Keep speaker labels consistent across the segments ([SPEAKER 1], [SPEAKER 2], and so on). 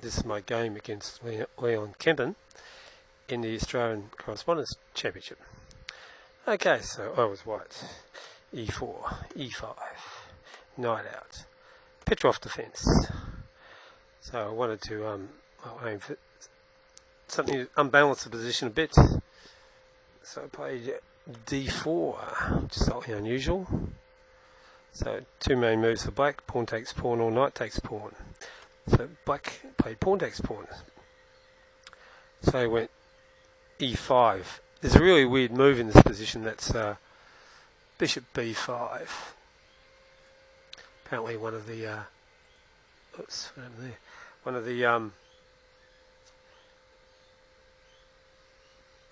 [SPEAKER 1] This is my game against L.Kempen in the Australian Corespondence Championship. Okay, so I was white. E4, E5, knight out, Petrov defence. So I wanted to aim for something to unbalance the position a bit. So I played D4, which is slightly unusual. So two main moves for black: pawn takes pawn or knight takes pawn. So black played pawn takes pawn. So I went E5. There's a really weird move in this position. That's bishop B5. Apparently one of the oops, what happened there? One of the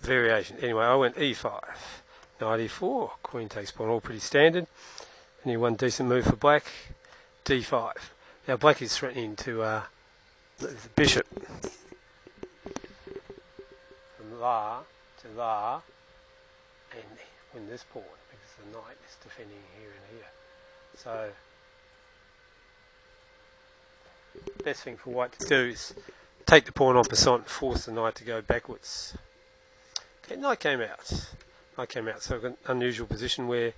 [SPEAKER 1] variations. Anyway, I went E5, knight E4, queen takes pawn, all pretty standard. Only one decent move for black, D5. Now black is threatening to the bishop from la to la and win this pawn because the knight is defending here and here. So the best thing for white to do is take the pawn en passant and force the knight to go backwards. Okay, knight came out. Knight came out, so I've got an unusual position where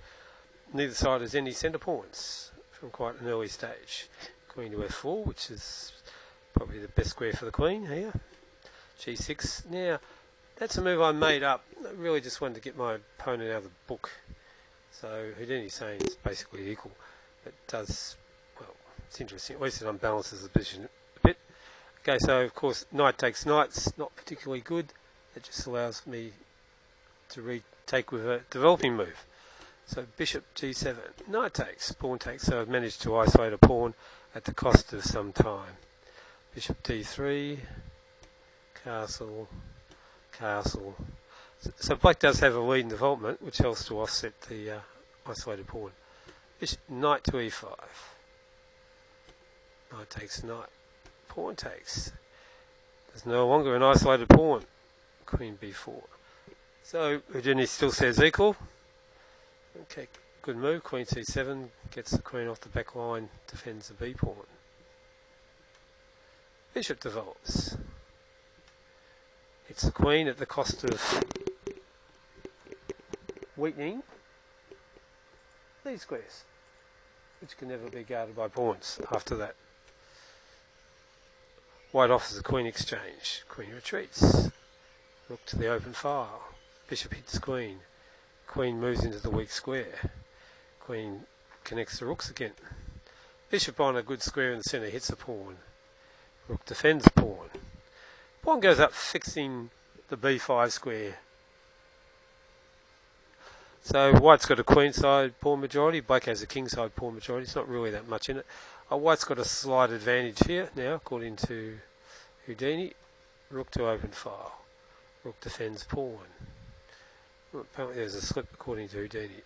[SPEAKER 1] neither side has any centre pawns from quite an early stage. Queen to F4, which is probably the best square for the queen here. G6. Now, that's a move I made up. I really just wanted to get my opponent out of the book. So Houdini's saying it's basically equal. It does, well, it's interesting. At least it unbalances the position a bit. Okay, so of course, knight takes knight's not particularly good. It just allows me to retake with a developing move. So bishop G7, knight takes, pawn takes. So I've managed to isolate a pawn at the cost of some time. Bishop D3, castle, castle. So black does have a lead in development, which helps to offset the isolated pawn. Bishop, knight to E5. Knight takes knight. Pawn takes. There's no longer an isolated pawn. Queen B4. So Houdini still says equal. Okay, good move. Queen C7 gets the queen off the back line, defends the B pawn. Bishop develops. Hits the queen at the cost of weakening these squares, which can never be guarded by pawns after that. White offers a queen exchange. Queen retreats. Rook to the open file. Bishop hits queen. Queen moves into the weak square. Queen connects the rooks again. Bishop on a good square in the centre hits the pawn. Rook defends pawn. Pawn goes up fixing the B5 square. So white's got a queenside pawn majority. Black has a kingside pawn majority. It's not really that much in it. White's got a slight advantage here now, according to Houdini. Rook to open file. Rook defends pawn. Well, apparently there's a slip according to Houdini.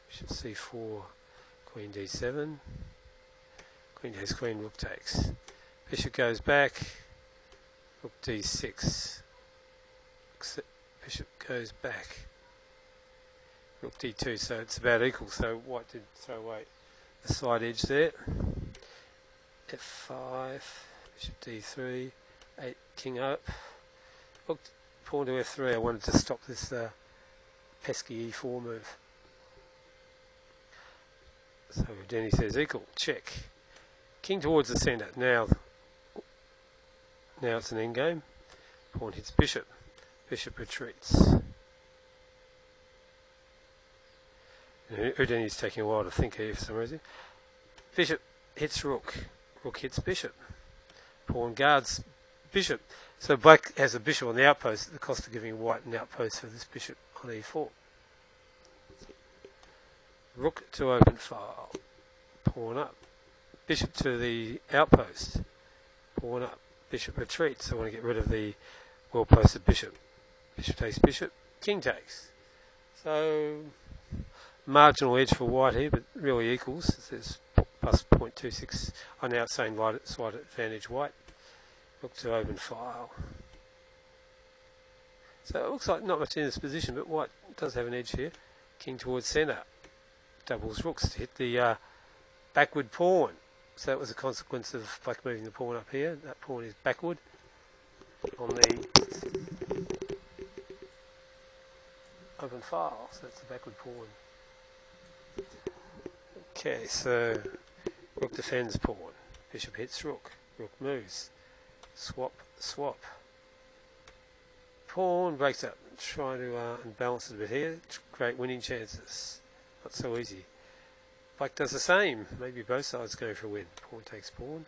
[SPEAKER 1] Bishop C4, Queen D7. Queen takes queen, rook takes. Bishop goes back. Rook D6. Bishop goes back. Rook D2, so it's about equal. So white did throw away a slight edge there. F5, Bishop D3, 8, king up. Rook, pawn to F3. I wanted to stop this pesky E4 move. So Houdini says equal, check. King towards the centre. Now it's an endgame. Pawn hits bishop. Bishop retreats. Houdini's taking a while to think here for some reason. Bishop hits rook. Rook hits bishop. Pawn guards bishop. So black has a bishop on the outpost at the cost of giving white an outpost for this bishop on E4. Rook to open file. Pawn up. Bishop to the outpost. Pawn up. Bishop retreats. I want to get rid of the well posted bishop. Bishop takes bishop. King takes. So marginal edge for white here, but really equals. There's plus 0.26. I'm now saying slight advantage white. Rook to open file. So it looks like not much in this position, but white does have an edge here. King towards centre. Doubles rooks to hit the backward pawn. So that was a consequence of black moving the pawn up here. That pawn is backward on the open file, so it's a backward pawn. Okay, so rook defends pawn. Bishop hits rook. Rook moves. Swap, swap. Pawn breaks up. Trying to unbalance it a bit here. Great winning chances. Not so easy. Black does the same. Maybe both sides going for a win. Pawn takes pawn.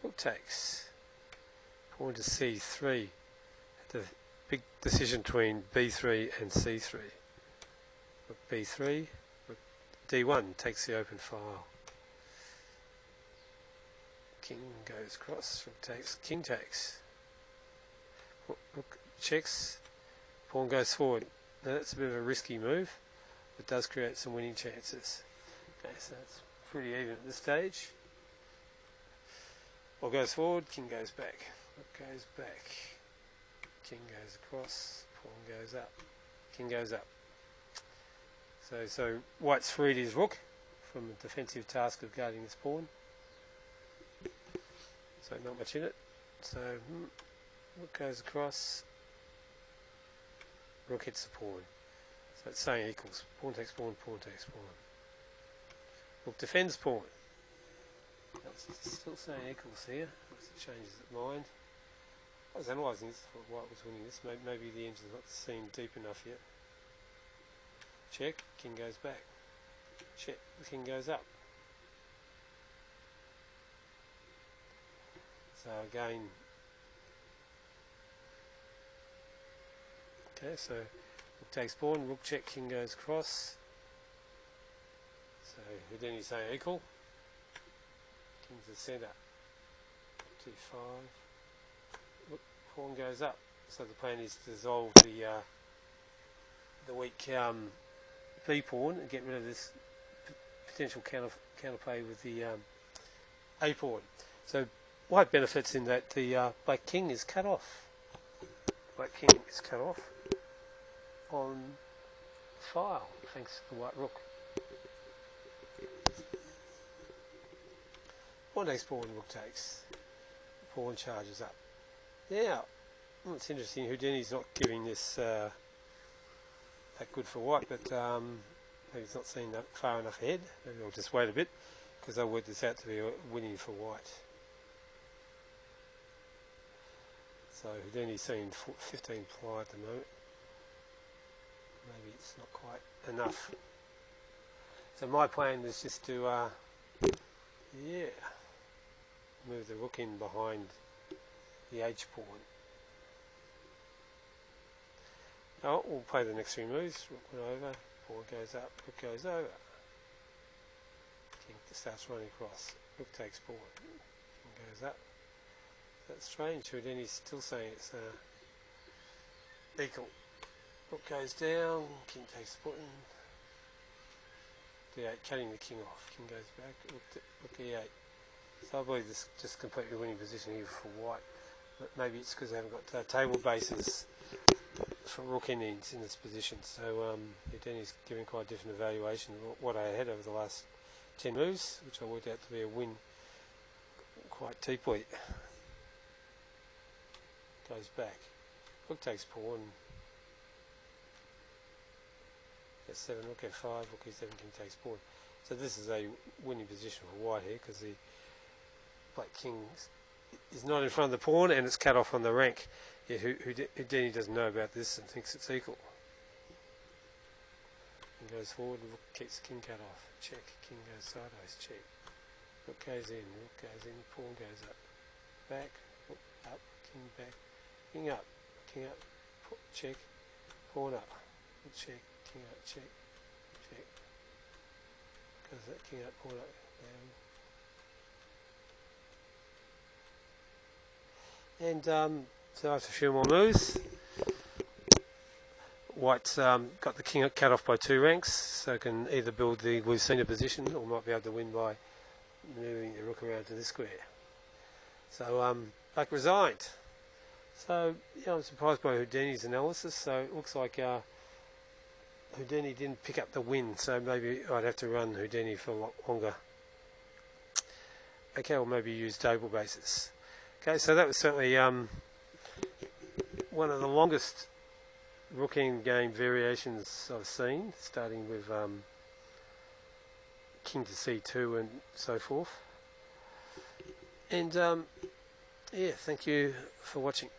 [SPEAKER 1] Rook takes. Pawn to c3. The big decision between b3 and c3. Rook b3. Rook d1 takes the open file. King goes across. Rook takes. King takes. Rook checks. Pawn goes forward. Now that's a bit of a risky move, but does create some winning chances. Okay, so that's pretty even at this stage. Pawn goes forward, king goes back. Rook goes back. King goes across. Pawn goes up. King goes up. So white's freed his rook from the defensive task of guarding this pawn. So not much in it. So rook goes across. Rook hits the pawn. So it's saying equals. Pawn takes pawn, pawn takes pawn. Rook defends pawn. That's still saying equals here. Unless it changes its mind. I was analysing this, I thought white was winning this. Maybe the engine's not seen deep enough yet. Check, king goes back. Check, the king goes up. So again, okay, so rook takes pawn, rook check, king goes across. So Houdini's saying equal. King's the centre. T5. Rook, pawn goes up. So the plan is to dissolve the weak B pawn and get rid of this potential counterplay with the A pawn. So white benefits in that the black king is cut off. Black king is cut off on file thanks to the white rook. Pawn takes pawn, rook takes. Pawn charges up. Now, it's interesting, Houdini's not giving this that good for white, but maybe he's not seen that far enough ahead. Maybe I'll just wait a bit, because I'll work this out to be a winning for white. So Houdini's seen 15 ply at the moment. Maybe it's not quite enough. So my plan is just to, move the rook in behind the H pawn. Now we'll play the next three moves. Rook went over, pawn goes up, rook goes over. King starts running across. Rook takes pawn. King goes up. That's strange. Houdini's still saying it's equal. Rook goes down, king takes the pawn. D8, cutting the king off. King goes back, rook E8. So I believe this is just completely winning position here for white. But maybe it's because they haven't got table bases for rook endings in this position. So Houdini's giving quite a different evaluation of what I had over the last 10 moves, which I worked out to be a win quite deeply. Goes back. Rook takes pawn. Gets 7, rook F5, rook E7, king takes pawn. So this is a winning position for white here, because the black king is not in front of the pawn and it's cut off on the rank. Yeah, Houdini doesn't know about this and thinks it's equal. King goes forward, rook keeps king cut off. Check, king goes sideways, check. Rook goes in, pawn goes up. Back, rook up, king back, king up, check, pawn up, check, king up, check, check. Goes that king up, pawn up, down. And so after a few more moves, white's got the king cut off by 2 ranks, so can either build the Lucina position or might be able to win by moving the rook around to this square. So black resigned. So yeah, I'm surprised by Houdini's analysis. So it looks like Houdini didn't pick up the win, so maybe I'd have to run Houdini for a lot longer. Okay, or maybe use table basis. Okay, so that was certainly one of the longest rook endgame variations I've seen, starting with king to c2 and so forth. And yeah, thank you for watching.